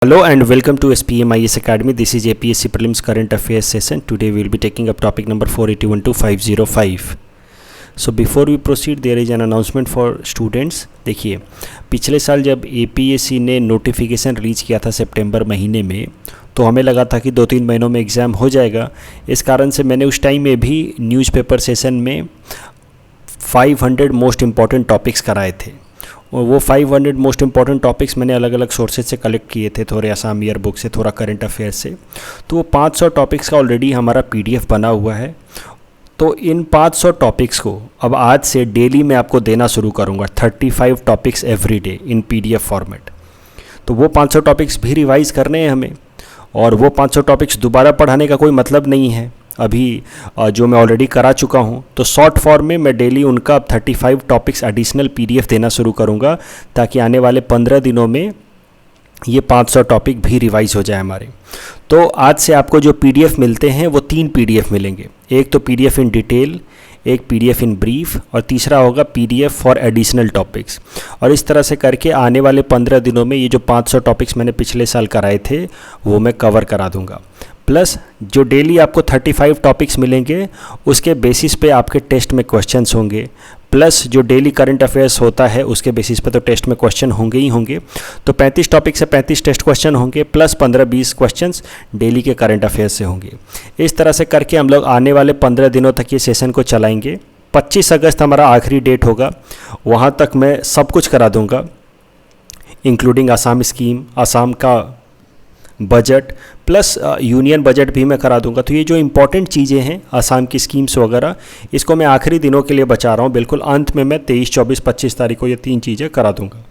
Hello and welcome to SPMIS Academy. This is APSC Prelims Current Affairs session. Today we will be taking up topic number 481 to 505. So before we proceed, there is an announcement for students. देखिए, पिछले साल जब APSC ने notification release किया था सितंबर महीने में, तो हमें लगा था कि 2-3 महीनों में एग्ज़ाम हो जाएगा. इस कारण से मैंने उस टाइम में भी न्यूज़पेपर सेशन में 500 मोस्ट इम्पॉर्टेंट टॉपिक्स कराए थे. और वो 500 मोस्ट इम्पॉर्टेंट टॉपिक्स मैंने अलग अलग सोर्सेज से कलेक्ट किए थे, थोड़े आसाम ईयर बुक से, थोड़ा करंट अफेयर्स से. तो वो 500 टॉपिक्स का ऑलरेडी हमारा PDF बना हुआ है. तो इन 500 टॉपिक्स को अब आज से डेली मैं आपको देना शुरू करूँगा, 35 topics every day in PDF format. तो वो 500 टॉपिक्स भी रिवाइज़ करने हैं हमें, और वो 500 टॉपिक्स दोबारा पढ़ाने का कोई मतलब नहीं है. अभी जो मैं ऑलरेडी करा चुका हूँ, तो शॉर्ट फॉर्म में मैं डेली उनका 35 टॉपिक्स एडिशनल PDF देना शुरू करूँगा, ताकि आने वाले 15 दिनों में ये 500 टॉपिक भी रिवाइज हो जाए हमारे. तो आज से आपको जो PDF मिलते हैं वो 3 PDF मिलेंगे. एक तो PDF इन डिटेल, एक PDF इन ब्रीफ, और तीसरा होगा PDF फॉर एडिशनल टॉपिक्स. और इस तरह से करके आने वाले 15 दिनों में ये जो 500 टॉपिक्स मैंने पिछले साल कराए थे वो मैं कवर करा दूंगा. प्लस जो डेली आपको 35 टॉपिक्स मिलेंगे उसके बेसिस पे आपके टेस्ट में क्वेश्चंस होंगे. प्लस जो डेली करंट अफेयर्स होता है उसके बेसिस पे तो टेस्ट में क्वेश्चन होंगे ही होंगे. तो 35 टॉपिक से 35 टेस्ट क्वेश्चन होंगे, प्लस 15-20 क्वेश्चंस डेली के करंट अफेयर्स से होंगे. इस तरह से करके हम लोग आने वाले 15 दिनों तक ये सेशन को चलाएंगे. 25 अगस्त हमारा आखिरी डेट होगा, वहाँ तक मैं सब कुछ करा दूँगा, इंक्लूडिंग आसाम स्कीम, आसाम का बजट, प्लस यूनियन बजट भी मैं करा दूंगा. तो ये जो इम्पोर्टेंट चीज़ें हैं आसाम की स्कीम्स वगैरह, इसको मैं आखिरी दिनों के लिए बचा रहा हूँ. बिल्कुल अंत में मैं 23, 24, 25 तारीख को ये 3 चीज़ें करा दूंगा.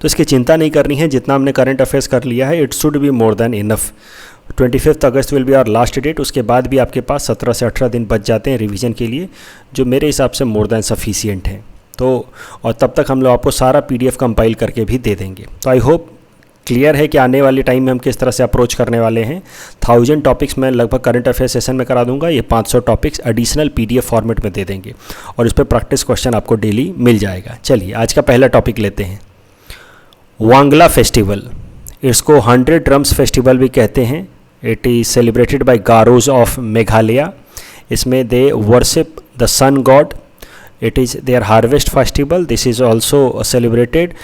तो इसकी चिंता नहीं करनी है. जितना हमने करंट अफेयर्स कर लिया है, it should be more than enough. 25 August will be our last date. उसके बाद भी आपके पास 17 से 18 दिन बच जाते हैं रिवीजन के लिए, जो मेरे हिसाब से मोर देन सफिशिएंट है. तो और तब तक हम लोग आपको सारा PDF कंपाइल करके भी दे देंगे. तो आई होप क्लियर है कि आने वाले टाइम में हम किस तरह से अप्रोच करने वाले हैं. 1000 टॉपिक्स मैं लगभग करंट अफेयर सेशन में करा दूंगा. ये 500 टॉपिक्स एडिशनल PDF फॉर्मेट में दे देंगे, और इस पर प्रैक्टिस क्वेश्चन आपको डेली मिल जाएगा. चलिए आज का पहला टॉपिक लेते हैं. वांगला फेस्टिवल, इसको 100 ड्रम्स फेस्टिवल भी कहते हैं. It is celebrated by Garos of Meghalaya. इसमें they worship the sun god. It is their harvest festival. This is also celebrated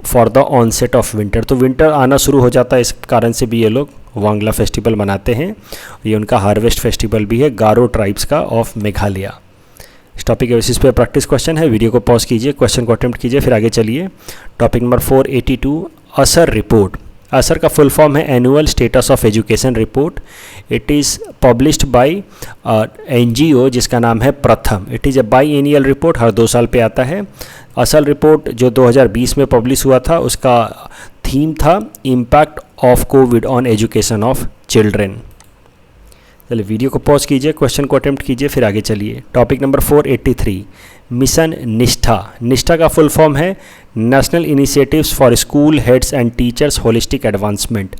for the onset of winter. तो विंटर आना शुरू हो जाता है, इस कारण से भी ये लोग वांगला फेस्टिवल मनाते हैं. ये उनका हार्वेस्ट फेस्टिवल भी है, गारो ट्राइब्स का ऑफ मेघालय. इस टॉपिक के बेसिस पे प्रैक्टिस क्वेश्चन है. वीडियो को पॉज कीजिए, क्वेश्चन को अटेम्प्ट कीजिए, फिर आगे चलिए. टॉपिक नंबर 482, असर रिपोर्ट. असर का फुल फॉर्म है annual status of education report. It is published by NGO जिसका नाम है Pratham. It is a biannual report, हर 2 साल पे आता है. असल रिपोर्ट जो 2020 में पब्लिश हुआ था, उसका थीम था impact of Covid on education of children. चलिए वीडियो को पॉज कीजिए, क्वेश्चन को अटेम्प्ट कीजिए, फिर आगे चलिए. टॉपिक नंबर 483, मिशन निष्ठा. निष्ठा का फुल फॉर्म है national initiatives for school heads and teachers holistic advancement.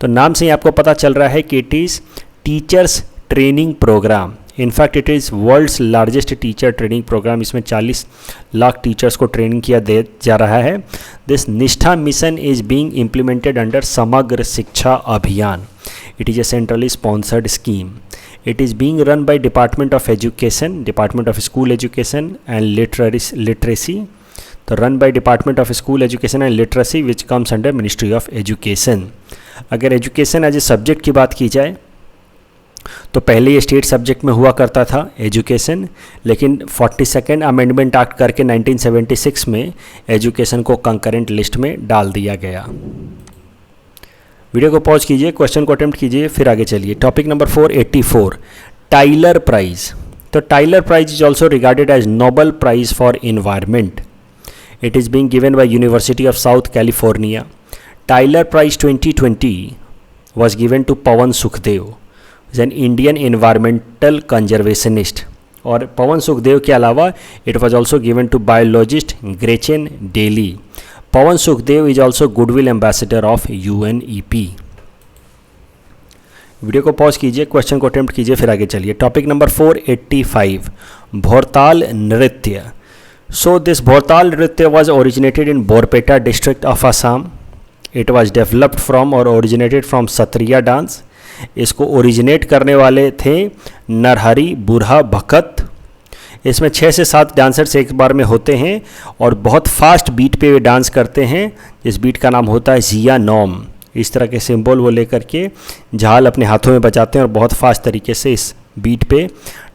तो नाम से ही आपको पता चल रहा है कि it is teachers training programme. In fact it is world's largest teacher training programme. इसमें 40 लाख टीचर्स को ट्रेनिंग किया दे जा रहा है. दिस निष्ठा mission is being implemented under समग्र शिक्षा अभियान. It is A centrally sponsored scheme. It is being run by Department of Education, Department of School Education and Literacy. तो run by Department of School Education and Literacy which comes under Ministry of Education. अगर education as a subject की बात की जाए तो पहले ये state subject में हुआ करता था एजुकेशन, लेकिन 42nd अमेंडमेंट एक्ट करके 1976 में एजुकेशन को कंकरेंट लिस्ट में डाल दिया गया. वीडियो को पॉज कीजिए, क्वेश्चन को अटेम्प्ट कीजिए, फिर आगे चलिए. Topic number 484, Tyler prize. तो Tyler prize is also regarded as Nobel prize for environment. It is being given by university of south California. Tyler prize 2020 was given to Pawan Sukhdev, an Indian environmental conservationist. और पवन सुखदेव के अलावा it was also given to biologist Gretchen Daily. Pawan Sukhdev is also goodwill ambassador of UNEP. Video को pause कीजिए, question को attempt कीजिए, फिर आगे चलिए. टॉपिक नंबर 485, भोरताल नृत्य. So this Bhortal Nritya was originated in Borpeta district of Assam. It was developed from और originated from Sattriya dance. इसको ओरिजिनेट करने वाले थे नरहरी बुरहा भगत। इसमें 6 से 7 डांसर्स एक बार में होते हैं और बहुत फास्ट बीट पे वे डांस करते हैं। इस बीट का नाम होता है जिया नॉम। इस तरह के सिंबल वो लेकर के झाल अपने हाथों में बजाते हैं और बहुत फास्ट तरीके से इस बीट पे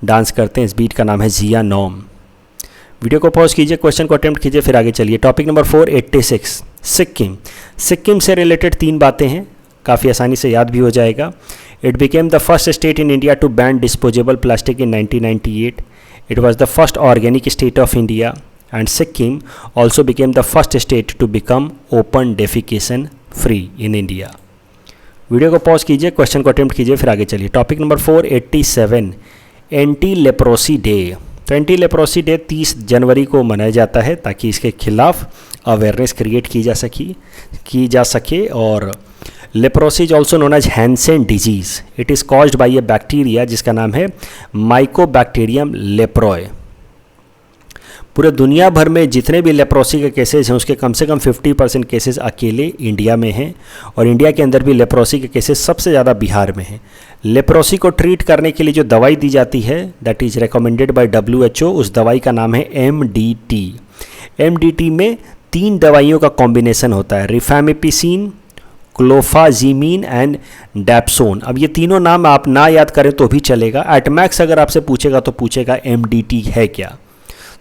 डांस करते हैं। इस बीट का नाम है जिया नॉम। वीडियो को पॉज कीजिए, क्वेश्चन को अटेम्प्ट कीजिए, फिर आगे चलिए। Topic number 486 Sikkim. सिक्किम से रिलेटेड 3 बातें हैं, काफ़ी आसानी से याद भी हो जाएगा। It became the first state in India to ban disposable plastic in 1998। It was the first organic state of India, and Sikkim also became the first state to become open defecation free in India. Video को pause कीजिए, question को attempt कीजिए, फिर आगे चलिए। Topic number 487 anti leprosy day. तो anti leprosy day 30 जनवरी को मनाया जाता है ताकि इसके खिलाफ अवेयरनेस क्रिएट की जा सके। और leprosy is also known as Hansen disease. It is caused by a bacteria जिसका नाम है माइकोबैक्टीरियम लेप्रोय। पूरे दुनिया भर में जितने भी लेप्रोसी के केसेस हैं उसके कम से कम 50% केसेस अकेले इंडिया में हैं, और इंडिया के अंदर भी लेप्रोसी के केसेस सबसे ज़्यादा बिहार में हैं। लेप्रोसी को ट्रीट करने के लिए जो दवाई दी जाती है that is recommended by WHO, उस दवाई का नाम है MDT। MDT में 3 दवाइयों का कॉम्बिनेशन होता है, रिफैमिपिसिन, क्लोफाजीमीन एंड डैप्सोन। अब ये तीनों नाम आप ना याद करें तो भी चलेगा। एटमैक्स अगर आपसे पूछेगा तो पूछेगा MDT है क्या।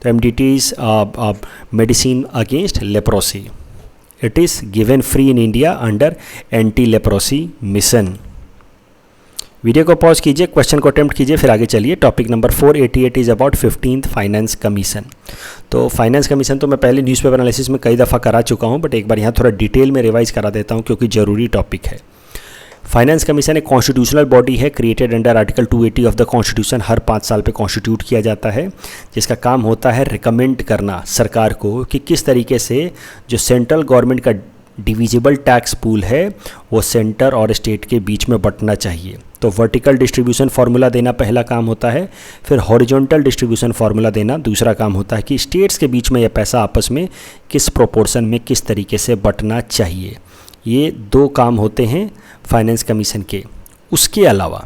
तो MDT is medicine against leprosy. It is given free in India under anti leprosy mission. Video को पॉज कीजिए, क्वेश्चन को अटेम्प्ट कीजिए, फिर आगे चलिए। Topic number 488 is about 15th finance commission. तो फाइनेंस कमीशन तो मैं पहले न्यूज़पेपर एनालिसिस में कई दफ़ा करा चुका हूँ, बट एक बार यहाँ थोड़ा डिटेल में रिवाइज करा देता हूँ क्योंकि ज़रूरी टॉपिक है। फाइनेंस कमीशन एक कॉन्स्टिट्यूशनल बॉडी है, created under article 280 of the constitution. हर 5 साल पे कॉन्स्टिट्यूट किया जाता है, जिसका काम होता है रिकमेंड करना सरकार को कि किस तरीके से जो सेंट्रल गवर्नमेंट का डिविजिबल टैक्स पूल है वो सेंटर और स्टेट के बीच में बंटना चाहिए। तो वर्टिकल डिस्ट्रीब्यूशन फार्मूला देना पहला काम होता है, फिर हॉरिजॉन्टल डिस्ट्रीब्यूशन फार्मूला देना दूसरा काम होता है कि स्टेट्स के बीच में यह पैसा आपस में किस प्रोपोर्शन में किस तरीके से बंटना चाहिए। ये 2 काम होते हैं फाइनेंस कमीशन के। उसके अलावा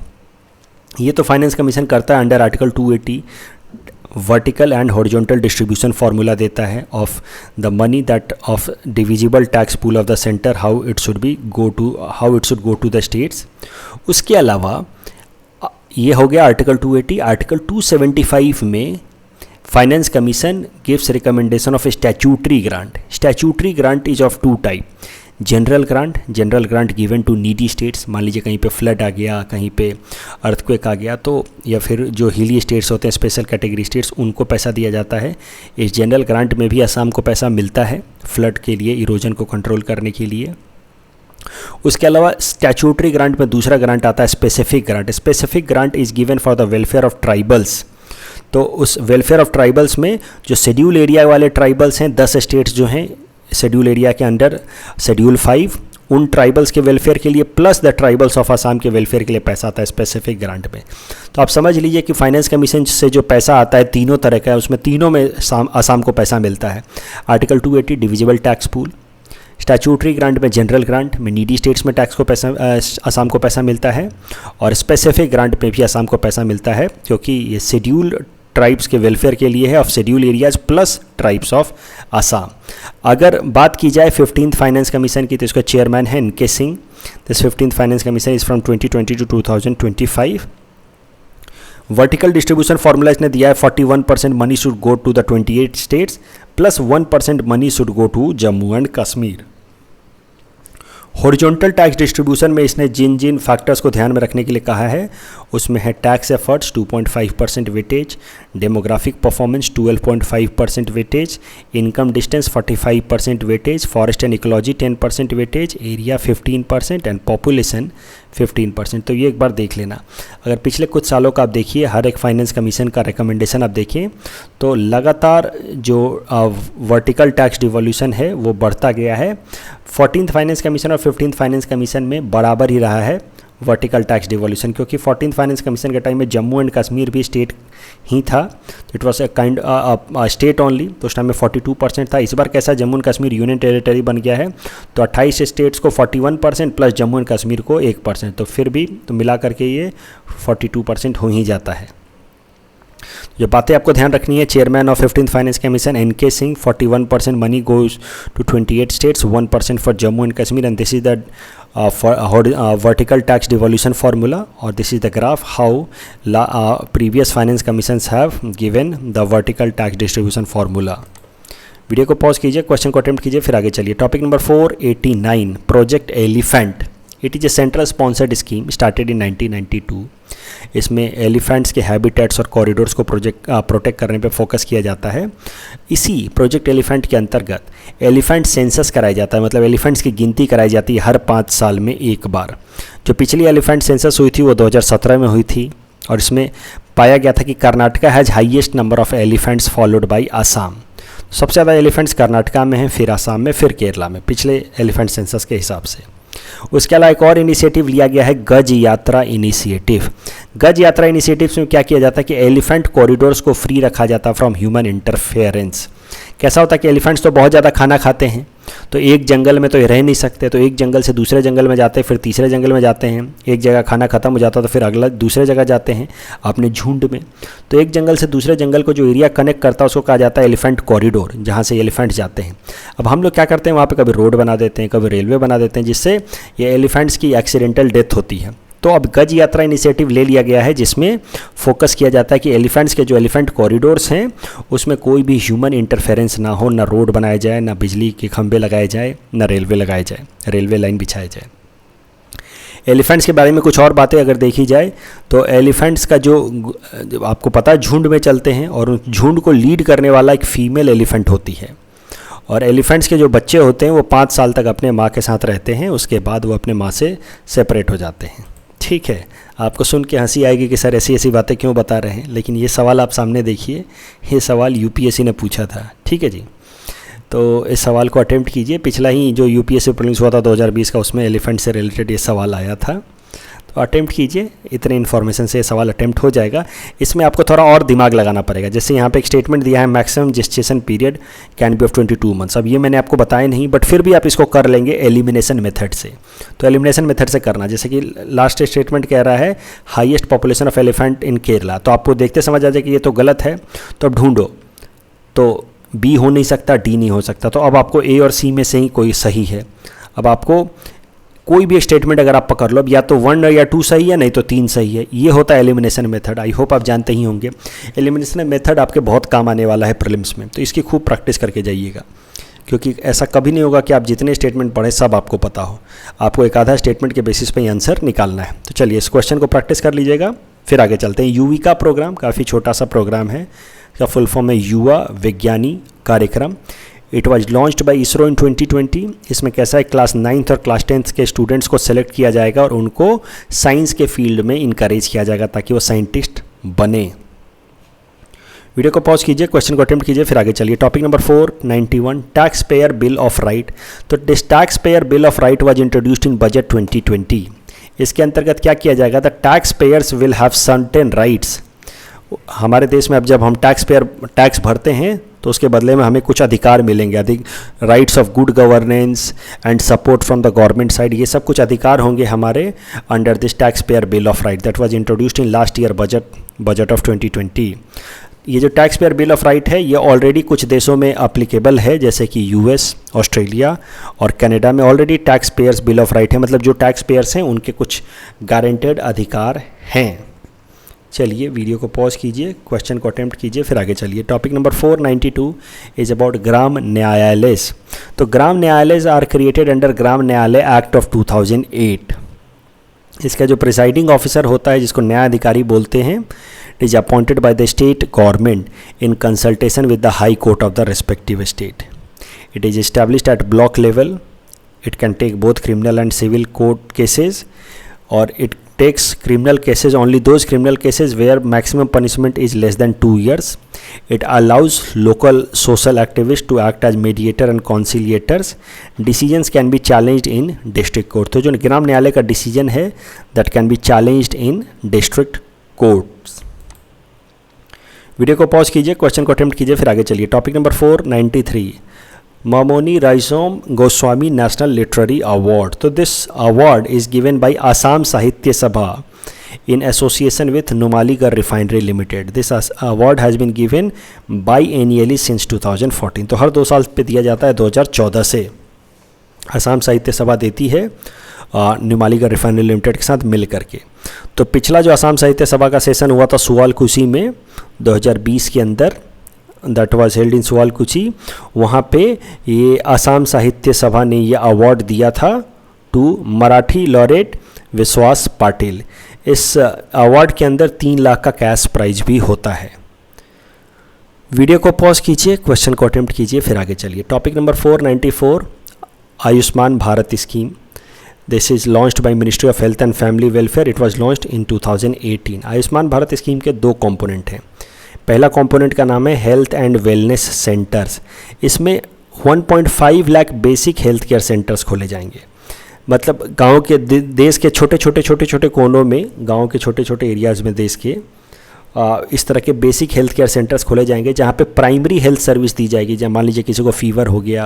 ये तो फाइनेंस कमीशन करता है under article 280 vertical and horizontal distribution formula देता है of the money that of divisible tax pool of the centre, how it should go to the states. उसके अलावा ये हो गया आर्टिकल 280। आर्टिकल 275 में finance commission gives recommendation of statutory grant. Statutory grant is of 2 type, general grant given to needy states. मान लीजिए कहीं पे फ्लड आ गया, कहीं पे अर्थक्वेक आ गया, तो या फिर जो हिली स्टेट्स होते हैं स्पेशल कैटेगरी स्टेट्स, उनको पैसा दिया जाता है। इस जनरल ग्रांट में भी असम को पैसा मिलता है फ्लड के लिए, इरोजन को कंट्रोल करने के लिए। उसके अलावा स्टैट्यूटरी ग्रांट में दूसरा ग्रांट आता है specific grant. Specific grant is given for the welfare of tribals. तो उस वेलफेयर ऑफ ट्राइबल्स में जो शेड्यूल एरिया वाले ट्राइबल्स हैं, 10 स्टेट्स जो हैं शेड्यूल एरिया के अंडर शेड्यूल 5, उन ट्राइबल्स के वेलफेयर के लिए plus the tribals of Assam के वेलफेयर के लिए पैसा आता है स्पेसिफिक ग्रांट में। तो आप समझ लीजिए कि फाइनेंस कमीशन से जो पैसा आता है तीनों तरह का है, उसमें तीनों में आसाम को पैसा मिलता है। Article 280 divisible tax pool, statutory grant में जनरल ग्रांट में नीडी स्टेट्स में टैक्स को पैसा आसाम को पैसा मिलता है, और स्पेसिफिक ग्रांट में भी आसाम को पैसा मिलता है क्योंकि ये शेड्यूल ट्राइब्स के वेलफेयर के लिए है of schedule areas plus tribes of Assam. अगर बात की जाए 15th फाइनेंस कमीशन की तो इसका चेयरमैन है NK Singh. This 15th finance commission is from 2020 to 2025। Vertical distribution formula इसने दिया है 41% money should go to the 28 states plus 1% money should go to Jammu and Kashmir. Horizontal tax distribution में इसने जिन जिन फैक्टर्स को ध्यान में रखने के लिए कहा है उसमें है tax efforts 2.5% weightage, demographic performance 12.5% weightage, income distance 45% weightage, forest and ecology 10% weightage, area 15% and population 15%। तो ये एक बार देख लेना। अगर पिछले कुछ सालों का आप देखिए, हर एक फाइनेंस कमीशन का रिकमेंडेशन आप देखिए तो लगातार जो वर्टिकल टैक्स डिवोल्यूशन है वो बढ़ता गया है। 14th फाइनेंस कमीशन और 15th फाइनेंस कमीशन में बराबर ही रहा है वर्टिकल टैक्स डिवोल्यूशन, क्योंकि 14th फाइनेंस कमीशन के टाइम में जम्मू एंड कश्मीर भी स्टेट ही था, it was a kind state only, तो उस टाइम में 42% था। इस बार कैसा Jammu and Kashmir union territory बन गया है, तो 28 स्टेट्स को 41% प्लस जम्मू एंड कश्मीर को 1%, तो फिर भी तो मिला करके ये 42% हो ही जाता है। जो बातें आपको ध्यान रखनी है, chairman of 15th finance commission NK Singh, 41% money goes to 28 states, 1% for Jammu and Kashmir, and this is the vertical tax devolution formula, or this is the graph how previous finance commissions have given the vertical tax distribution formula. Video को pause कीजिए, question को attempt कीजिए, फिर आगे चलिए। Topic number 489, project elephant. It is A central sponsored scheme started in 1992। इसमें elephants के habitats और कॉरिडोर्स को प्रोटेक्ट करने पे फोकस किया जाता है। इसी प्रोजेक्ट एलिफेंट के अंतर्गत एलिफेंट सेंसस कराया जाता है, मतलब एलिफेंट्स की गिनती कराई जाती है हर 5 साल में एक बार। जो पिछली एलिफेंट सेंसस हुई थी वो 2017 में हुई थी, और इसमें पाया गया था कि Karnataka has highest number of elephants followed by Assam. सबसे ज़्यादा एलिफेंट्स कर्नाटका में हैं, फिर आसाम में, फिर केरला में, पिछले एलिफेंट सेंसस के हिसाब से। उसके अलावा एक और इनिशिएटिव लिया गया है, गज यात्रा इनिशिएटिव। गज यात्रा इनिशिएटिव में क्या किया जाता है कि एलिफेंट कॉरिडोर्स को फ्री रखा जाता है फ्रॉम ह्यूमन इंटरफेरेंस। कैसा होता है कि एलिफेंट्स तो बहुत ज़्यादा खाना खाते हैं, तो एक जंगल में तो ये रह नहीं सकते, तो एक जंगल से दूसरे जंगल में जाते हैं, फिर तीसरे जंगल में जाते हैं, एक जगह खाना खत्म हो जाता है तो फिर अगला दूसरे जगह जाते हैं अपने झुंड में। तो एक जंगल से दूसरे जंगल को जो एरिया कनेक्ट करता है उसको कहा जाता है एलिफेंट कॉरिडोर, जहाँ से एलिफेंट जाते हैं। अब हम लोग क्या करते हैं, वहाँ पे कभी रोड बना देते हैं, कभी रेलवे बना देते हैं, जिससे ये एलिफेंट्स की एक्सीडेंटल डेथ होती है। तो अब गज यात्रा इनिशिएटिव ले लिया गया है, जिसमें फोकस किया जाता है कि एलिफेंट्स के जो एलिफेंट कॉरिडोर्स हैं उसमें कोई भी ह्यूमन इंटरफेरेंस ना हो, ना रोड बनाया जाए, ना बिजली के खंभे लगाए जाए, ना रेलवे लगाए जाए, रेलवे लाइन बिछाई जाए। एलिफेंट्स के बारे में कुछ और बातें अगर देखी जाए तो एलिफेंट्स का जो आपको पता है झुंड में चलते हैं, और उन झुंड को लीड करने वाला एक फीमेल एलिफेंट होती है। और एलिफेंट्स के जो बच्चे होते हैं वो 5 साल तक अपने माँ के साथ रहते हैं, उसके बाद वो अपने माँ से सेपरेट हो जाते हैं। ठीक है, आपको सुन के हंसी आएगी कि सर ऐसी ऐसी बातें क्यों बता रहे हैं, लेकिन ये सवाल आप सामने देखिए, ये सवाल UPSC ने पूछा था। ठीक है जी, तो इस सवाल को अटेम्प्ट कीजिए। पिछला ही जो UPSC प्रीलिम्स हुआ था 2020 का, उसमें एलिफेंट से रिलेटेड ये सवाल आया था, तो अटेम्प्ट कीजिए। इतने इन्फॉर्मेशन से ये सवाल अटेम्प्ट हो जाएगा। इसमें आपको थोड़ा और दिमाग लगाना पड़ेगा। जैसे यहाँ पे एक स्टेटमेंट दिया है, maximum gestation period can be of 22 months. अब ये मैंने आपको बताया नहीं, बट फिर भी आप इसको कर लेंगे एलिमिनेशन मेथड से। तो एलिमिनेशन मेथड से करना, जैसे कि लास्ट स्टेटमेंट कह रहा है highest population of elephant in Kerala, तो आपको देखते समझ आ जाए कि ये तो गलत है, तो अब ढूंढो, तो B हो नहीं सकता, D नहीं हो सकता, तो अब आपको A और C में से ही कोई सही है। अब आपको कोई भी स्टेटमेंट अगर आप पकड़ लो, अब या तो 1 या 2 सही है, नहीं तो 3 सही है। ये होता है एलिमिनेशन मेथड। आई होप आप जानते ही होंगे। एलिमिनेशन मेथड आपके बहुत काम आने वाला है प्रीलिम्स में, तो इसकी खूब प्रैक्टिस करके जाइएगा, क्योंकि ऐसा कभी नहीं होगा कि आप जितने स्टेटमेंट पढ़ें सब आपको पता हो। आपको एक आधा स्टेटमेंट के बेसिस पे आंसर निकालना है। तो चलिए इस क्वेश्चन को प्रैक्टिस कर लीजिएगा, फिर आगे चलते हैं। युविका प्रोग्राम काफ़ी छोटा सा प्रोग्राम है, इसका फुल फॉर्म है Yuva Vigyani Karyakram. It was launched by ISRO in 2020। इसमें कैसा है, क्लास 9th और क्लास 10th के स्टूडेंट्स को सेलेक्ट किया जाएगा और उनको साइंस के फील्ड में इनकरेज किया जाएगा ताकि वो साइंटिस्ट बने। वीडियो को पॉज कीजिए, क्वेश्चन को अटेम्प्ट कीजिए, फिर आगे चलिए। Topic number 491, tax payer bill of right. तो this tax payer bill of right was introduced in budget 2020। इसके अंतर्गत क्या किया जाएगा, the tax payers will have certain rights. हमारे देश में अब जब हम टैक्स भरते हैं तो उसके बदले में हमें कुछ अधिकार मिलेंगे, rights of good governance and support from the government side. ये सब कुछ अधिकार होंगे हमारे under this tax payer bill of right that was introduced in last year budget of 2020। ये जो tax payer bill of right है ये ऑलरेडी कुछ देशों में अप्लीकेबल है, जैसे कि US, ऑस्ट्रेलिया और कनाडा में already tax payers bill of right है, मतलब जो टैक्स पेयर्स हैं उनके कुछ गारंटेड अधिकार हैं। चलिए वीडियो को पॉज कीजिए, क्वेश्चन को अटेम्प्ट कीजिए, फिर आगे चलिए। टॉपिक नंबर 492 इज अबाउट ग्राम न्यायालय। तो ग्राम न्यायालय आर क्रिएटेड अंडर ग्राम न्यायालय एक्ट ऑफ 2008। इसका जो प्रिसाइडिंग ऑफिसर होता है, जिसको न्यायाधिकारी बोलते हैं, it is appointed by the state government in consultation with the high court of the respective state. It is established at block level. It can take both criminal and civil court cases, और it takes criminal cases, only those criminal cases where maximum punishment is less than 2 years. It allows local social activists to act as mediator and conciliators. Decisions can be challenged in district court. तो जो ग्राम न्यायालय का decision है that can be challenged in district courts. Video को pause कीजिए, question को attempt कीजिए, फिर आगे चलिए. Topic number 493, Mamoni Raisom Goswami national literary award. तो this award is given by Assam Sahitya Sabha in association with Numaligarh Refinery Limited. This award has been given biennially since 2014. तो हर 2 साल पे दिया जाता है. 2014 से असम साहित्य सभा देती है नुमालीगढ़ रिफाइनरी लिमिटेड के साथ मिल करके. तो पिछला जो असम साहित्य सभा का सेशन हुआ था सुआलकुची में 2020 के अंदर, that was held in Sualkuchi. वहाँ पे ये असम साहित्य सभा ने ये अवार्ड दिया था टू मराठी लॉरेट विश्वास पाटिल. इस अवार्ड के अंदर 3 लाख का कैश प्राइज भी होता है. वीडियो को पॉज कीजिए, क्वेश्चन को अटेम्प्ट कीजिए, फिर आगे चलिए. Topic number 494, Ayushman Bharat scheme. This is launched by ministry of health and family welfare. It was launched in 2018. Ayushman Bharat scheme के 2 कंपोनेंट हैं. पहला कंपोनेंट का नाम है हेल्थ एंड वेलनेस सेंटर्स. इसमें 1.5 lakh basic health care centres खोले जाएंगे. मतलब गांव के देश के छोटे छोटे कोनों में, गांव के छोटे छोटे एरियाज़ में देश के इस तरह के बेसिक हेल्थ केयर सेंटर्स खोले जाएंगे जहां पे प्राइमरी हेल्थ सर्विस दी जाएगी. जब मान लीजिए किसी को फीवर हो गया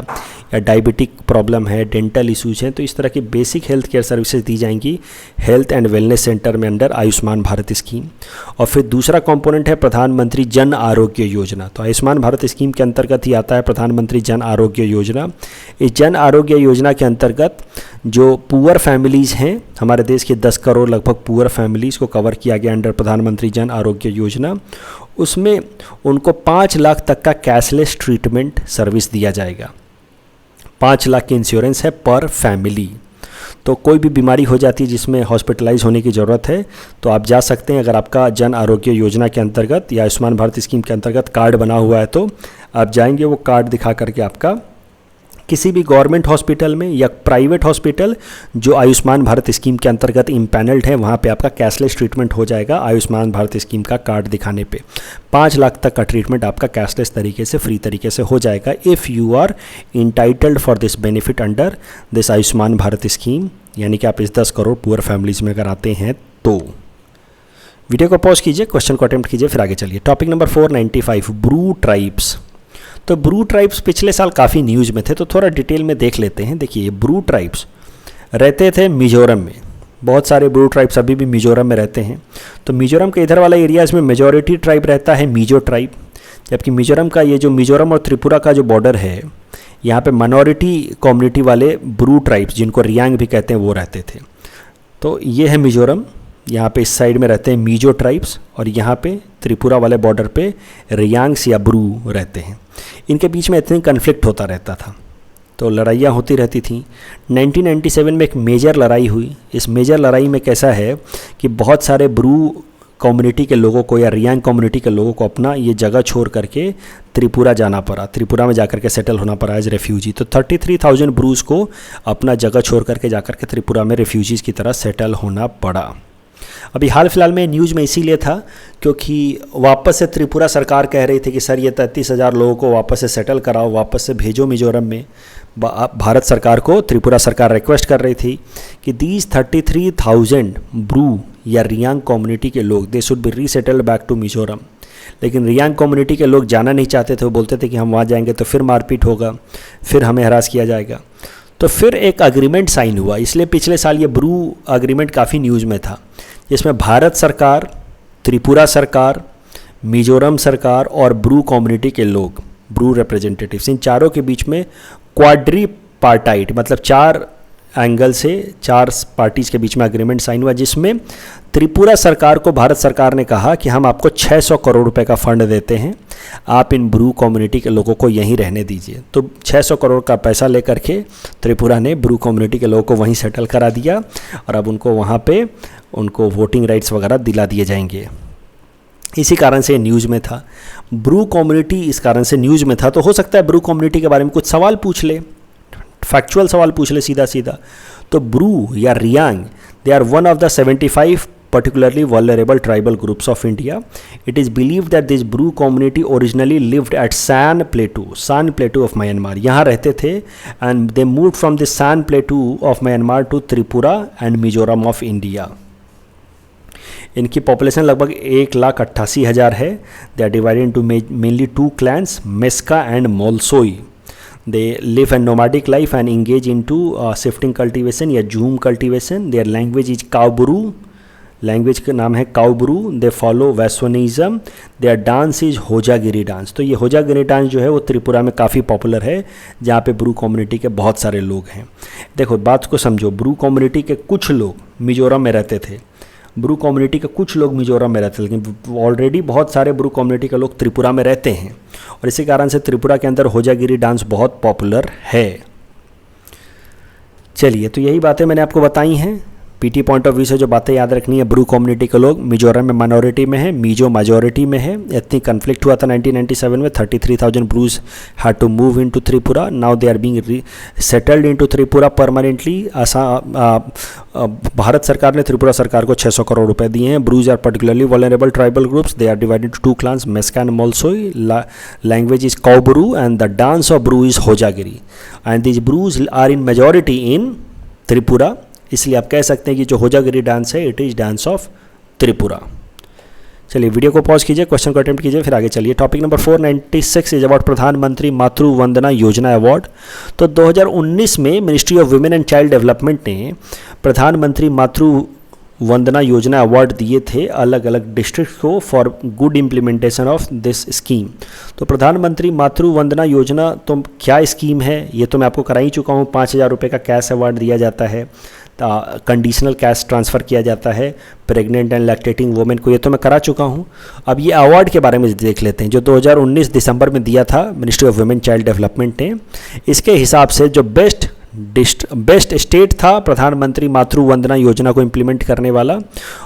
या डायबिटिक प्रॉब्लम है, डेंटल इश्यूज हैं, तो इस तरह की बेसिक हेल्थ केयर सर्विसेज दी जाएंगी हेल्थ एंड वेलनेस सेंटर में अंडर आयुष्मान भारत स्कीम. और फिर दूसरा कंपोनेंट है प्रधानमंत्री जन आरोग्य योजना. तो आयुष्मान भारत स्कीम के अंतर्गत ही आता है प्रधानमंत्री जन आरोग्य योजना. इस जन आरोग्य योजना के अंतर्गत जो पुअर फैमिलीज़ हैं, हमारे देश के 10 करोड़ लगभग पुअर फैमिलीज़ को कवर किया गया अंडर प्रधानमंत्री जन आरोग्य योजना. उसमें उनको 5 लाख तक का कैशलेस ट्रीटमेंट सर्विस दिया जाएगा. 5 लाख की इंश्योरेंस है पर फैमिली. तो कोई भी बीमारी हो जाती है जिसमें हॉस्पिटलाइज होने की ज़रूरत है तो आप जा सकते हैं. अगर आपका जन आरोग्य योजना के अंतर्गत या आयुष्मान भारत स्कीम के अंतर्गत कार्ड बना हुआ है तो आप जाएंगे, वो कार्ड दिखा करके आपका किसी भी गवर्नमेंट हॉस्पिटल में या प्राइवेट हॉस्पिटल जो आयुष्मान भारत स्कीम के अंतर्गत इम्पैनल्ड है वहाँ पे आपका कैशलेस ट्रीटमेंट हो जाएगा आयुष्मान भारत स्कीम का कार्ड दिखाने पे. 5 लाख तक का ट्रीटमेंट आपका कैशलेस तरीके से, फ्री तरीके से हो जाएगा if you are entitled for this benefit under this Ayushman Bharat scheme. यानी कि आप इस 10 करोड़ पुअर फैमिलीज़ में अगर आते हैं तो. वीडियो को पॉज कीजिए, क्वेश्चन को अटेम्प्ट कीजिए, फिर आगे चलिए. Topic number 495, Bru tribes. तो ब्रू ट्राइब्स पिछले साल काफ़ी न्यूज़ में थे, तो थोड़ा डिटेल में देख लेते हैं. देखिए, ब्रू ट्राइब्स रहते थे मिजोरम में. बहुत सारे ब्रू ट्राइब्स अभी भी मिजोरम में रहते हैं. तो मिजोरम के इधर वाला एरियाज़ में मेजॉरिटी ट्राइब रहता है मिजो ट्राइब, जबकि मिजोरम का ये जो मिजोरम और त्रिपुरा का जो बॉर्डर है यहाँ पे माइनॉरिटी कम्युनिटी वाले ब्रू ट्राइब्स जिनको रियांग भी कहते हैं वो रहते थे. तो ये है मिजोरम. यहाँ पे इस साइड में रहते हैं मिजो ट्राइब्स और यहाँ पे त्रिपुरा वाले बॉर्डर पे रियांग्स या ब्रू रहते हैं. इनके बीच में इतनी कन्फ्लिक्ट होता रहता था, तो लड़ाइयाँ होती रहती थीं. 1997 में एक मेजर लड़ाई हुई. इस मेजर लड़ाई में कैसा है कि बहुत सारे ब्रू कम्युनिटी के लोगों को या रियांग कम्युनिटी के लोगों को अपना ये जगह छोड़ करके त्रिपुरा जाना पड़ा. त्रिपुरा में जाकर के सेटल होना पड़ा एज रेफ्यूजी. तो 33,000 ब्रूज को अपना जगह छोड़ करके जाकर के त्रिपुरा में रेफ्यूजीज़ की तरह सेटल होना पड़ा. अभी हाल फिलहाल में न्यूज़ में इसीलिए था क्योंकि वापस से त्रिपुरा सरकार कह रही थी कि सर ये 33,000 लोगों को वापस से सेटल कराओ, वापस से भेजो मिजोरम में. भारत सरकार को त्रिपुरा सरकार रिक्वेस्ट कर रही थी कि दीज 33,000 ब्रू या रियांग कम्युनिटी के लोग they should be resettled back to Mizoram. लेकिन रियांग कम्युनिटी के लोग जाना नहीं चाहते थे. वो बोलते थे कि हम वहाँ जाएंगे तो फिर मारपीट होगा, फिर हमें हरास किया जाएगा. तो फिर एक अग्रीमेंट साइन हुआ. इसलिए पिछले साल ये ब्रू अग्रीमेंट काफ़ी न्यूज़ में था, जिसमें भारत सरकार, त्रिपुरा सरकार, मिजोरम सरकार और ब्रू कम्युनिटी के लोग, ब्रू रिप्रेजेंटेटिव्स, इन चारों के बीच में क्वाड्रीपार्टाइट मतलब 4 एंगल से 4 पार्टीज़ के बीच में अग्रीमेंट साइन हुआ, जिसमें त्रिपुरा सरकार को भारत सरकार ने कहा कि हम आपको 600 करोड़ रुपए का फंड देते हैं, आप इन ब्रू कम्युनिटी के लोगों को यहीं रहने दीजिए. तो 600 करोड़ का पैसा लेकर के त्रिपुरा ने ब्रू कम्युनिटी के लोगों को वहीं सेटल करा दिया और अब उनको वहाँ पे उनको वोटिंग राइट्स वगैरह दिला दिए जाएंगे. इसी कारण से न्यूज़ में था. ब्रू कम्युनिटी इस कारण से न्यूज़ में था. तो हो सकता है ब्रू कम्युनिटी के बारे में कुछ सवाल पूछ ले, फैक्चुअल सवाल पूछ ले सीधा सीधा. तो ब्रू या Reang they are one of the 75 particularly vulnerable tribal groups of India. It is believed that this Bru community originally lived at San Plateau of Myanmar. यहाँ रहते थे and they moved from the San Plateau of Myanmar to Tripura and Mizoram of India. इनकी population लगभग 1,88,000 है. They are divided into mainly two clans, Meska and Molsoi. They live a nomadic life and engage into shifting cultivation या jhum cultivation. Their language is Kauburu. Language का नाम है Kaubru. They follow Vaishnavism. Their dance is Hojagiri dance. तो ये Hojagiri dance जो है वो त्रिपुरा में काफ़ी पॉपुलर है, जहाँ पे ब्रू कम्युनिटी के बहुत सारे लोग हैं. देखो बात को समझो, ब्रू कम्युनिटी के कुछ लोग मिजोरम में रहते थे, ब्रू कम्युनिटी के कुछ लोग मिजोरम में रहते थे, लेकिन ऑलरेडी बहुत सारे ब्रू कम्युनिटी के लोग त्रिपुरा में रहते हैं और इसी कारण से त्रिपुरा के अंदर होजागिरी डांस बहुत पॉपुलर है. चलिए, तो यही बातें मैंने आपको बताई हैं. पीटी पॉइंट ऑफ व्यू से जो बातें याद रखनी है, ब्रू कम्युनिटी के लोग मिजोरम में माइनॉरिटी में है, मीजो मेजॉरिटी में है. एथनिक कन्फ्लिक्ट हुआ था 1997 में. 33,000 Brus had to move into Tripura. Now they are being settled into Tripura permanently. Bharat सरकार ने त्रिपुरा सरकार को 600 करोड़ रुपए दिए हैं. Brus are particularly vulnerable tribal groups. They are divided into two clans, Meska and Molsoi. Language is Kaubru and the dance of Bru is Hojagiri. And this Brus are in majority in Tripura. इसलिए आप कह सकते हैं कि जो होजागिरी डांस है, it is dance of Tripura. चलिए, वीडियो को पॉज कीजिए, क्वेश्चन को अटेम्प्ट कीजिए, फिर आगे चलिए. टॉपिक नंबर 496 इज अबाउट प्रधानमंत्री मातृ वंदना योजना अवार्ड. तो 2019 में ministry of women and child development ने प्रधानमंत्री मातृ वंदना योजना अवार्ड दिए थे अलग अलग डिस्ट्रिक्ट को for good implementation of this scheme. तो प्रधानमंत्री मातृ वंदना योजना तो क्या स्कीम है, ये तो मैं आपको करा ही चुका हूँ. 5,000 रुपये का कैश अवार्ड दिया जाता है, कंडीशनल कैश ट्रांसफ़र किया जाता है प्रेग्नेंट एंड लैक्टेटिंग वुमेन को, ये तो मैं करा चुका हूँ. अब ये अवार्ड के बारे में देख लेते हैं जो 2019 दिसंबर में दिया था ministry of women child development ने. इसके हिसाब से जो बेस्ट स्टेट था प्रधानमंत्री मातृ वंदना योजना को इम्प्लीमेंट करने वाला,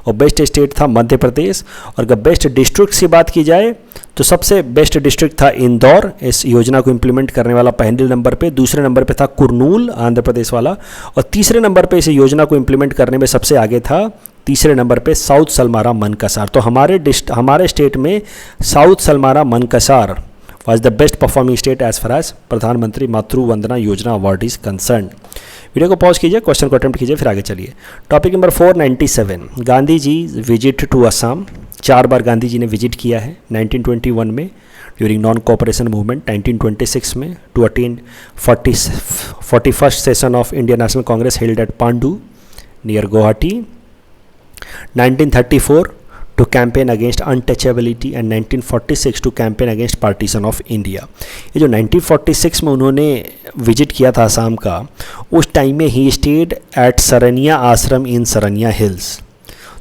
और बेस्ट स्टेट था मध्य प्रदेश. और अगर बेस्ट डिस्ट्रिक्ट की बात की जाए तो सबसे बेस्ट डिस्ट्रिक्ट था इंदौर इस योजना को इम्प्लीमेंट करने वाला पहले नंबर पे. दूसरे नंबर पे था कुर्नूल आंध्र प्रदेश वाला, और तीसरे नंबर पे इस योजना को इम्प्लीमेंट करने में सबसे आगे था तीसरे नंबर पे साउथ सलमारा मनकसार. तो हमारे स्टेट में south Salmara Mankachar was the best performing state as far as प्रधानमंत्री Matru Vandana Yojana award is concern. Video को पॉज कीजिए, क्वेश्चन को अटेम्प्ट कीजिए, फिर आगे चलिए. Topic number 497 Gandhi ji visit to Assam. 4 बार गांधी जी ने विजिट किया है. 1921 में ड्यूरिंग नॉन कोऑपरेशन मूवमेंट, 1926 में to attend 41st session of Indian National Congress held at Pandu near Guwahati. 1934 to campaign against untouchability and 1946 to campaign against partition of India. ये जो 1946 में उन्होंने विजिट किया था असम का, उस टाइम में ही स्टेड एट सरनिया आश्रम इन सरनिया हिल्स.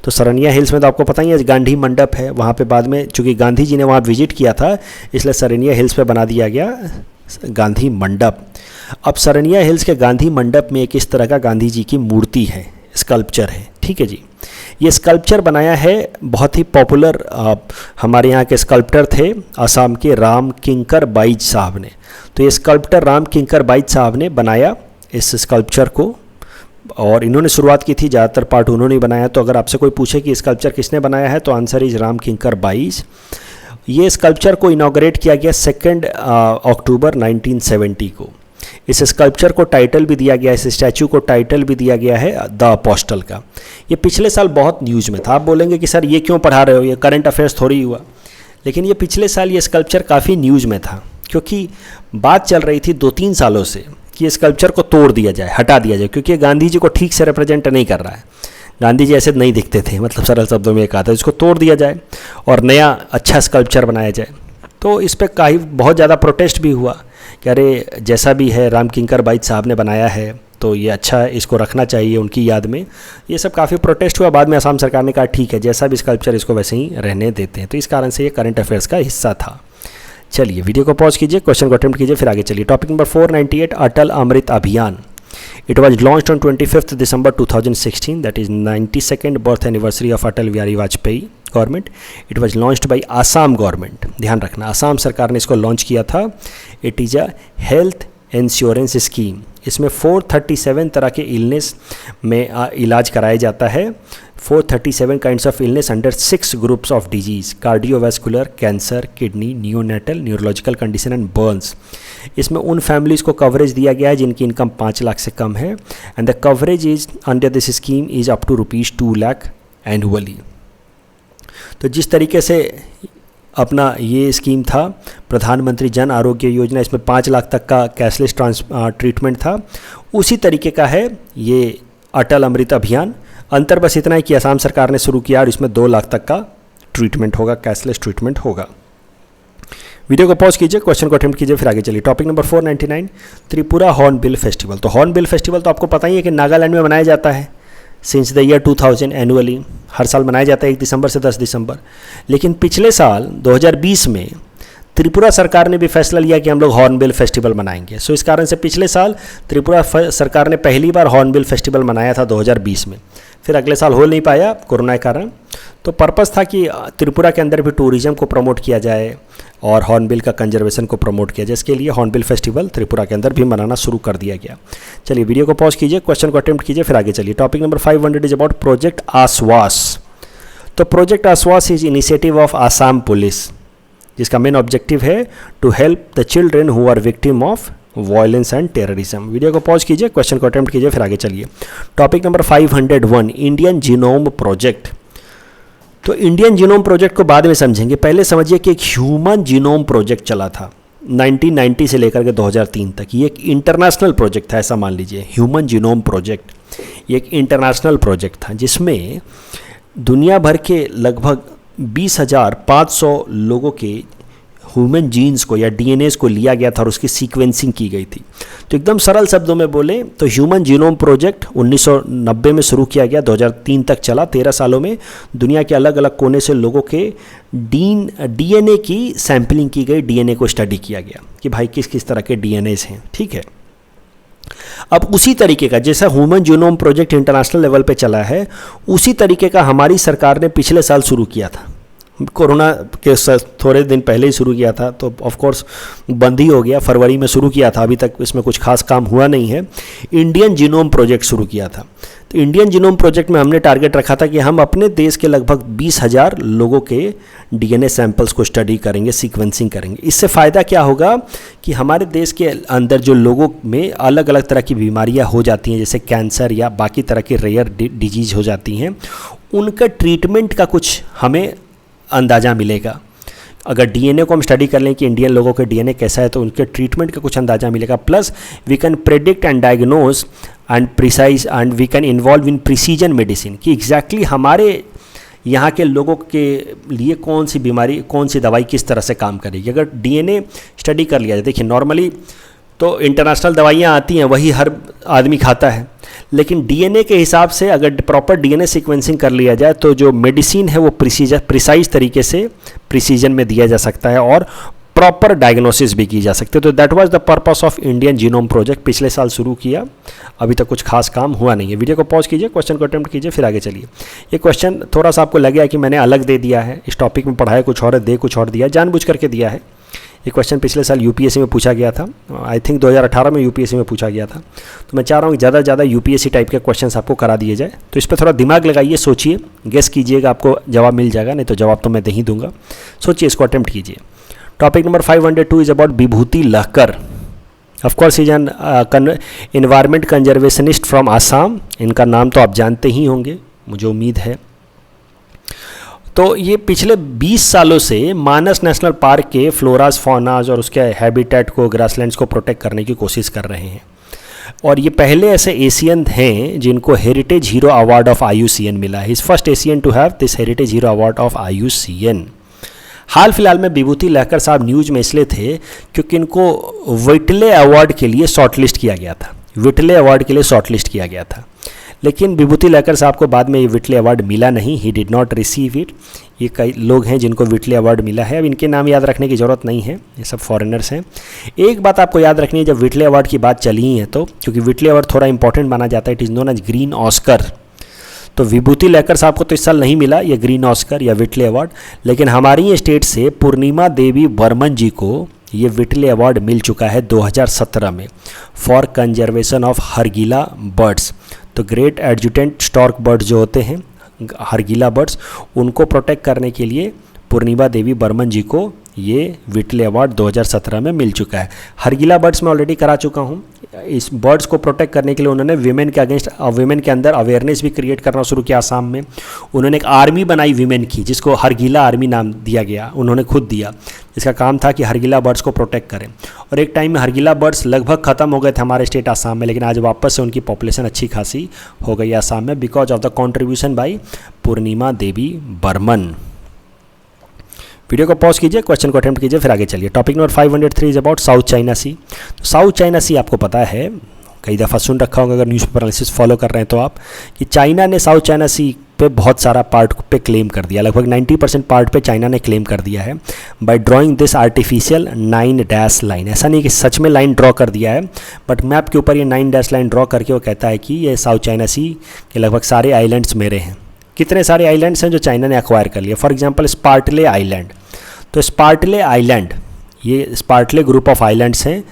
तो सरनिया हिल्स में तो आपको पता ही है गांधी मंडप है, वहाँ पे बाद में चूँकि गांधी जी ने वहाँ विजिट किया था इसलिए सरनिया हिल्स पे बना दिया गया गांधी मंडप. अब सरनिया हिल्स के गांधी मंडप में एक इस तरह का गांधी जी की मूर्ति है, स्कल्पचर है. ठीक है जी, ये स्कल्पचर बनाया है बहुत ही पॉपुलर हमारे यहाँ के स्कल्प्टर थे असम के राम किंकर बाइज साहब ने. तो ये स्कल्प्टर राम किंकर बाइज साहब ने बनाया इस स्कल्पचर को, और इन्होंने शुरुआत की थी, ज़्यादातर पार्ट उन्होंने बनाया. तो अगर आपसे कोई पूछे कि स्कल्पचर किसने बनाया है तो आंसर इज राम किंकर बाइज. ये स्कल्पचर को इनॉग्रेट किया गया 2 अक्टूबर 1970 को. इस स्कल्पचर को टाइटल भी दिया गया, इस स्टैचू को टाइटल भी दिया गया है द अपोस्टल का. ये पिछले साल बहुत न्यूज़ में था. आप बोलेंगे कि सर ये क्यों पढ़ा रहे हो, ये करंट अफेयर्स थोड़ी हुआ, लेकिन ये पिछले साल ये स्कल्पचर काफ़ी न्यूज़ में था क्योंकि बात चल रही थी 2-3 सालों से कि स्कल्पचर को तोड़ दिया जाए, हटा दिया जाए, क्योंकि गांधी जी को ठीक से रिप्रेजेंट नहीं कर रहा है. गांधी जी ऐसे नहीं दिखते थे, मतलब सरल शब्दों में एक आता है, इसको तोड़ दिया जाए और नया अच्छा स्कल्पचर बनाया जाए. तो इस पर काफ़ी बहुत ज़्यादा प्रोटेस्ट भी हुआ कि अरे जैसा भी है राम किंकर बाइज साहब ने बनाया है तो ये अच्छा है, इसको रखना चाहिए उनकी याद में. ये सब काफ़ी प्रोटेस्ट हुआ. बाद में असम सरकार ने कहा ठीक है, जैसा भी स्कल्पचर इसको वैसे ही रहने देते हैं. तो इस कारण से ये करंट अफेयर्स का हिस्सा था. चलिए, वीडियो को पॉज कीजिए, क्वेश्चन को अटेम्प्ट कीजिए, फिर आगे चलिए. टॉपिक नंबर 498 अटल अमृत अभियान. It was launched on 25th December 2016, that is 92nd birth anniversary of Atal Bihari Vajpayee government. It was launched by Assam government. ध्यान रखना, असम सरकार ने इसको लॉन्च किया था. It is a health insurance scheme. इसमें 437 तरह के इलनेस में इलाज कराया जाता है 437 kinds of illness under 6 groups of disease, cardiovascular, cancer, kidney, neonatal, neurological condition and Burns. इसमें उन फैमिलीज़ को कवरेज दिया गया है जिनकी इनकम 5 लाख से कम है, and the coverage is under this scheme is up to ₹2 lakh annually. तो जिस तरीके से अपना ये स्कीम था प्रधानमंत्री जन आरोग्य योजना, इसमें 5 लाख तक का कैशलेस ट्रीटमेंट था, उसी तरीके का है ये अटल अमृत अभियान। अंतर बस इतना है कि असम सरकार ने शुरू किया और इसमें 2 लाख तक का ट्रीटमेंट होगा, कैशलेस ट्रीटमेंट होगा। वीडियो को पॉज कीजिए, क्वेश्चन को अटेम्प्ट कीजिए, फिर आगे चलिए। Topic number 499, Tripura hornbill festival. तो हॉर्नबिल फेस्टिवल तो आपको पता ही है कि नागालैंड में मनाया जाता है सिंस द ईयर 2000 एनुअली, हर साल मनाया जाता है 1 दिसंबर से 10 दिसंबर। लेकिन पिछले साल 2020 में त्रिपुरा सरकार ने भी फैसला लिया कि हम लोग हॉर्नबिल फेस्टिवल मनाएंगे। सो इस कारण से पिछले साल त्रिपुरा सरकार ने पहली बार हॉर्नबिल फेस्टिवल मनाया था 2020 में, फिर अगले साल हो नहीं पाया कोरोना के कारण। तो पर्पस था कि त्रिपुरा के अंदर भी टूरिज्म को प्रमोट किया जाए और हॉर्नबिल का कंजर्वेशन को प्रमोट किया जाए, इसके लिए हॉर्नबिल फेस्टिवल त्रिपुरा के अंदर भी मनाना शुरू कर दिया गया। चलिए वीडियो को पॉज कीजिए, क्वेश्चन को अटेम्प्ट कीजिए, फिर आगे चलिए। Topic number 500 is about project Ashwas. तो project Ashwas is initiative of Assam police, जिसका मेन ऑब्जेक्टिव है to help the children who are victim of violence and terrorism. Video को पॉज कीजिए, क्वेश्चन को अटेम्प्ट कीजिए, फिर आगे चलिए। Topic number 501, Indian genome project. तो इंडियन जीनोम प्रोजेक्ट को बाद में समझेंगे, पहले समझिए कि एक ह्यूमन जीनोम प्रोजेक्ट चला था 1990 से लेकर के 2003 तक। ये एक इंटरनेशनल प्रोजेक्ट था, ऐसा मान लीजिए। ह्यूमन जीनोम प्रोजेक्ट ये एक इंटरनेशनल प्रोजेक्ट था जिसमें दुनिया भर के लगभग 20,500 लोगों के ह्यूमन जीन्स को या डीएनएस को लिया गया था और उसकी सीक्वेंसिंग की गई थी। तो एकदम सरल शब्दों में बोले तो ह्यूमन जीनोम प्रोजेक्ट 1990 में शुरू किया गया, 2003 तक चला। 13 सालों में दुनिया के अलग अलग कोने से लोगों के डीएनए की सैंपलिंग की गई, डीएनए को स्टडी किया गया कि भाई किस किस तरह के डीएनएस हैं, ठीक है। अब उसी तरीके का जैसा human genome project international level पे चला है, उसी तरीके का हमारी सरकार ने पिछले साल शुरू किया था। कोरोना के थोड़े दिन पहले ही शुरू किया था, तो ऑफ कोर्स बंद ही हो गया। फरवरी में शुरू किया था, अभी तक इसमें कुछ खास काम हुआ नहीं है। इंडियन जीनोम प्रोजेक्ट शुरू किया था। तो इंडियन जीनोम प्रोजेक्ट में हमने टारगेट रखा था कि हम अपने देश के लगभग 20,000 लोगों के डीएनए सैंपल्स को स्टडी करेंगे, सीक्वेंसिंग करेंगे। इससे फ़ायदा क्या होगा कि हमारे देश के अंदर जो लोगों में अलग अलग तरह की बीमारियां हो जाती हैं, जैसे कैंसर या बाकी तरह की रेयर डिजीज हो जाती हैं, उनका ट्रीटमेंट का कुछ हमें अंदाज़ा मिलेगा। अगर डीएनए को हम स्टडी कर लें कि इंडियन लोगों के डीएनए कैसा है, तो उनके ट्रीटमेंट का कुछ अंदाज़ा मिलेगा। Plus we can predict and diagnose and precise and we can involve in precision medicine, कि एग्जैक्टली हमारे यहाँ के लोगों के लिए कौन सी बीमारी, कौन सी दवाई किस तरह से काम करेगी। अगर डीएनए स्टडी कर लिया जाए, देखिए नॉर्मली तो इंटरनेशनल दवाइयाँ आती हैं, वही हर आदमी खाता है, लेकिन डीएनए के हिसाब से अगर प्रॉपर डीएनए सीक्वेंसिंग कर लिया जाए तो जो मेडिसिन है वो प्रिसाइज तरीके से प्रिसीजन में दिया जा सकता है और प्रॉपर डायग्नोसिस भी की जा सकती है। तो that was the purpose of Indian genome project. पिछले साल शुरू किया, अभी तक कुछ खास काम हुआ नहीं है। वीडियो को पॉज कीजिए, क्वेश्चन को अटेम्प्ट कीजिए, फिर आगे चलिए। ये क्वेश्चन थोड़ा सा आपको लगेगा कि मैंने अलग दे दिया है, इस टॉपिक में पढ़ाया कुछ और, दे कुछ और दिया, जानबूझ करके दिया है। ये क्वेश्चन पिछले साल यूपीएससी में पूछा गया था, आई थिंक 2018 में यूपीएससी में पूछा गया था। तो मैं चाह रहा हूँ कि ज़्यादा से ज़्यादा यूपीएससी टाइप के क्वेश्चंस आपको करा दिए जाए। तो इस पर थोड़ा दिमाग लगाइए, सोचिए, गेस कीजिएगा, आपको जवाब मिल जाएगा, नहीं तो जवाब तो मैं दे ही दूंगा। सोचिए, इसको अटेम्प्ट कीजिए। Topic number 502 is about Vibhuti Lahkar. Of course is an environment conservationist from Assam. इनका नाम तो आप जानते ही होंगे, मुझे उम्मीद है। तो ये पिछले 20 सालों से मानस नेशनल पार्क के फ्लोराज, फौनाज और उसके हैबिटेट को, ग्रासलैंड्स को प्रोटेक्ट करने की कोशिश कर रहे हैं। और ये पहले ऐसे एशियन हैं जिनको heritage hero award of IUCN मिला है। Is first Asian to have this heritage hero award of IUCN। हाल फिलहाल में विभूति लहकर साहब न्यूज में इसलिए थे क्योंकि इनको विटले अवार्ड के लिए शॉर्टलिस्ट किया गया था। विटले अवार्ड के लिए शॉर्टलिस्ट किया गया था, लेकिन विभूति लहकर साहब को बाद में ये विटले अवार्ड मिला नहीं। He did not receive it. ये कई लोग हैं जिनको विटले अवार्ड मिला है। अब इनके नाम याद रखने की ज़रूरत नहीं है, ये सब फॉरेनर्स हैं। एक बात आपको याद रखनी है, जब विटले अवार्ड की बात चली ही है तो, क्योंकि विटले अवार्ड थोड़ा इंपॉर्टेंट माना जाता है, it is known as green Oscar. तो विभूति लहकर साहब को तो इस साल नहीं मिला ये ग्रीन ऑस्कर या विटले अवार्ड, लेकिन हमारी स्टेट से पूर्णिमा देवी बर्मन जी को ये विटले अवार्ड मिल चुका है 2017 में फॉर कंजर्वेशन ऑफ हरगिला बर्ड्स। तो ग्रेट एडजुटेंट स्टॉर्क बर्ड्स जो होते हैं, हरगिला बर्ड्स, उनको प्रोटेक्ट करने के लिए पूर्णिमा देवी बर्मन जी को ये व्हिटले अवार्ड 2017 में मिल चुका है। हरगिला बर्ड्स में ऑलरेडी करा चुका हूँ। इस बर्ड्स को प्रोटेक्ट करने के लिए उन्होंने विमेन के अगेंस्ट, विमेन के अंदर अवेयरनेस भी क्रिएट करना शुरू किया आसाम में। उन्होंने एक आर्मी बनाई विमेन की, जिसको हरगिला आर्मी नाम दिया गया, उन्होंने खुद दिया। इसका काम था कि हरगिला बर्ड्स को प्रोटेक्ट करें। और एक टाइम में हरगिला बर्ड्स लगभग ख़त्म हो गए थे हमारे स्टेट आसाम में, लेकिन आज वापस से उनकी पॉपुलेशन अच्छी खासी हो गई आसाम में, because of the contribution by Purnima Devi Barman. Video को पॉज कीजिए, क्वेश्चन को अटेम्प्ट कीजिए, फिर आगे चलिए। Topic number 503 is about south China sea. तो साउथ चाइना सी आपको पता है, कई दफ़ा सुन रखा होगा अगर न्यूज़पेपर एनालिसिस फॉलो कर रहे हैं तो आप, कि चाइना ने साउथ चाइना सी पे बहुत सारा पार्ट पे क्लेम कर दिया। लगभग 90% पार्ट पे चाइना ने क्लेम कर दिया है by drawing this artificial 9 dash line. ऐसा नहीं कि सच में लाइन ड्रॉ कर दिया है, बट मैप के ऊपर ये 9 डैश लाइन ड्रॉ करके वो कहता है कि ये साउथ चाइना सी के लगभग सारे आइलैंड्स मेरे हैं। कितने सारे आइलैंड्स हैं जो चाइना ने एक्वायर कर लिया? For example Spratly island. तो स्पार्टले आइलैंड, ये स्पार्टले ग्रुप ऑफ आइलैंड्स हैं।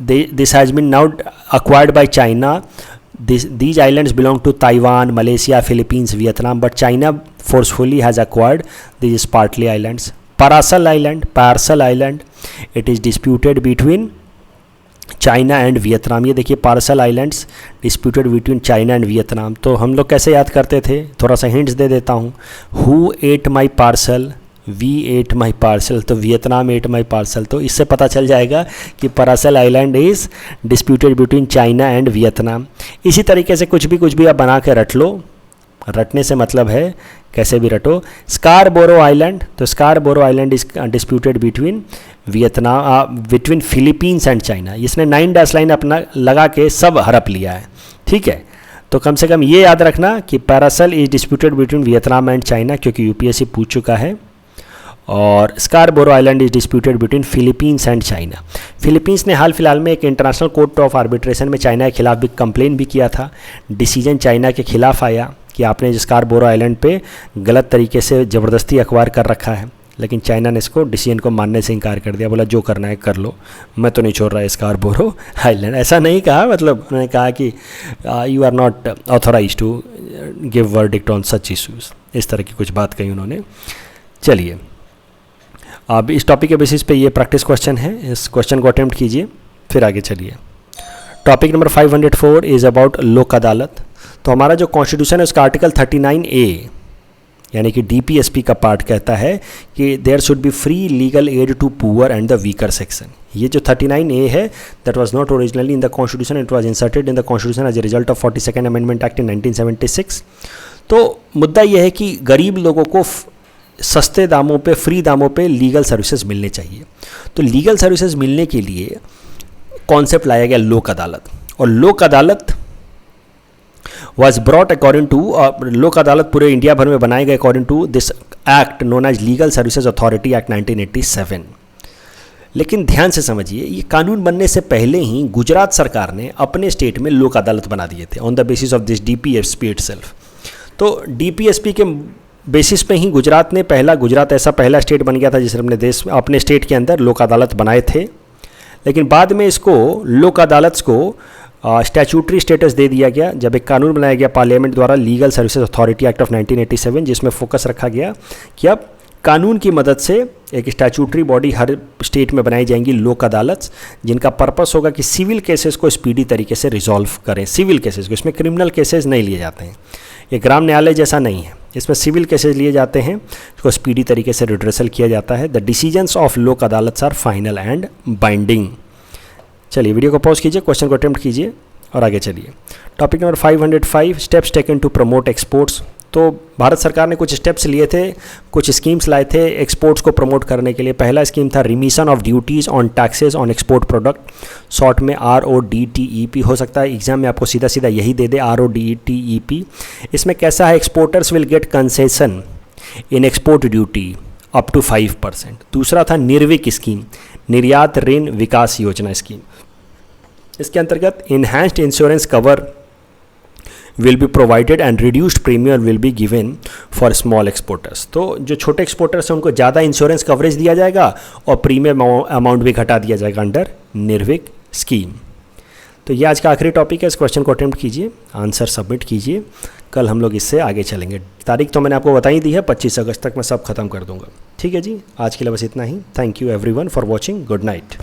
This has been now acquired by China. These islands belong to Taiwan, Malaysia, Philippines, Vietnam, but China forcefully has acquired these Spratly Islands. Parcel Island, it is disputed between China and Vietnam. ये देखिए parcel islands disputed between China and Vietnam. तो हम लोग कैसे याद करते थे, थोड़ा सा हिंट्स दे देता हूँ। Who ate my parcel, we ate my parcel, तो वियतनाम एट माई पार्सल। तो इससे पता चल जाएगा कि Paracel island is disputed between China and Vietnam. इसी तरीके से कुछ भी आप बना के रट लो, रटने से मतलब है कैसे भी रटो। स्कारबोरो आइलैंड, तो Scarborough island is disputed between between Philippines and China. इसने 9 डैश लाइन अपना लगा के सब हड़प लिया है, ठीक है। तो कम से कम ये याद रखना कि parcel is disputed between Vietnam and China, क्योंकि यूपीएससी पूछ चुका है। और Scarborough island is disputed between Philippines and China. Philippines ने हाल फिलहाल में एक इंटरनेशनल कोर्ट ऑफ आर्बिट्रेशन में चाइना के खिलाफ भी कंप्लेन भी किया था। डिसीजन चाइना के खिलाफ आया कि आपने स्कारबोरो आइलैंड पे गलत तरीके से ज़बरदस्ती अखबार कर रखा है, लेकिन चाइना ने इसको डिसीजन को मानने से इनकार कर दिया। बोला जो करना है कर लो, मैं तो नहीं छोड़ रहा स्कारबोरो आइलैंड। ऐसा नहीं कहा, मतलब उन्होंने कहा कि you are not authorize to give verdict on such issues, इस तरह की कुछ बात कही उन्होंने। चलिए अब इस टॉपिक के बेसिस पे ये प्रैक्टिस क्वेश्चन है, इस क्वेश्चन को अटेम्प्ट कीजिए, फिर आगे चलिए। टॉपिक नंबर 504 इज़ अबाउट लोक अदालत। तो हमारा जो कॉन्स्टिट्यूशन है उसका आर्टिकल 39A यानी कि डीपीएसपी का पार्ट कहता है कि there should be free legal aid to poor and the weaker section. ये जो 39A है that was not originally in the constitution, it was inserted in the constitution as a result of 42nd amendment act in 1976। तो मुद्दा यह है कि गरीब लोगों को सस्ते दामों पे, फ्री दामों पे लीगल सर्विसेज मिलने चाहिए। तो लीगल सर्विसेज मिलने के लिए कॉन्सेप्ट लाया गया लोक अदालत। और लोक अदालत was brought according to लोक अदालत पूरे इंडिया भर में बनाए गए according to this act known as legal services authority act 1987। लेकिन ध्यान से समझिए, ये कानून बनने से पहले ही गुजरात सरकार ने अपने स्टेट में लोक अदालत बना दिए थे on the basis of this DPSP itself. तो डीपीएसपी के बेसिस पे ही गुजरात ऐसा पहला स्टेट बन गया था जिसने अपने स्टेट के अंदर लोक अदालत बनाए थे। लेकिन बाद में इसको लोक अदालत को स्टैट्यूटरी स्टेटस दे दिया गया जब एक कानून बनाया गया पार्लियामेंट द्वारा, legal services authority act of 1987, जिसमें फोकस रखा गया कि अब कानून की मदद से एक स्टैट्यूटरी बॉडी हर स्टेट में बनाई जाएंगी लोक अदालत, जिनका पर्पस होगा कि सिविल केसेस को स्पीडी तरीके से रिजॉल्व करें। सिविल केसेस को, इसमें क्रिमिनल केसेस नहीं लिए जाते हैं, ये ग्राम न्यायालय जैसा नहीं है, इसमें सिविल केसेस लिए जाते हैं, इसको स्पीडी तरीके से रिड्रेसल किया जाता है। The decisions of Lok Adalat are final and binding. चलिए वीडियो को पॉज कीजिए, क्वेश्चन को अटेम्प्ट कीजिए और आगे चलिए। Topic number 505 steps taken to promote exports. तो भारत सरकार ने कुछ स्टेप्स लिए थे, कुछ स्कीम्स लाए थे एक्सपोर्ट्स को प्रमोट करने के लिए। पहला स्कीम था remission of duties on taxes on export product, short में RODTEP। हो सकता है एग्जाम में आपको सीधा सीधा यही दे दे, RODTEP। इसमें कैसा है, exporters will get concession in export duty up to 5%। दूसरा था निर्विक स्कीम, निर्यात ऋण विकास योजना स्कीम। इसके अंतर्गत enhanced insurance cover will be provided and reduced premium will be given for small exporters. तो जो छोटे एक्सपोर्टर्स हैं उनको ज़्यादा इंश्योरेंस कवरेज दिया जाएगा और प्रीमियम अमाउंट भी घटा दिया जाएगा अंडर निर्विक स्कीम। तो ये आज का आखिरी टॉपिक है, इस क्वेश्चन को अटेम्प्ट कीजिए, आंसर सबमिट कीजिए, कल हम लोग इससे आगे चलेंगे। तारीख तो मैंने आपको बता ही दी है, 25 अगस्त तक मैं सब खत्म कर दूंगा। ठीक है जी, आज के लिए बस इतना ही। Thank you everyone for watching. Good night.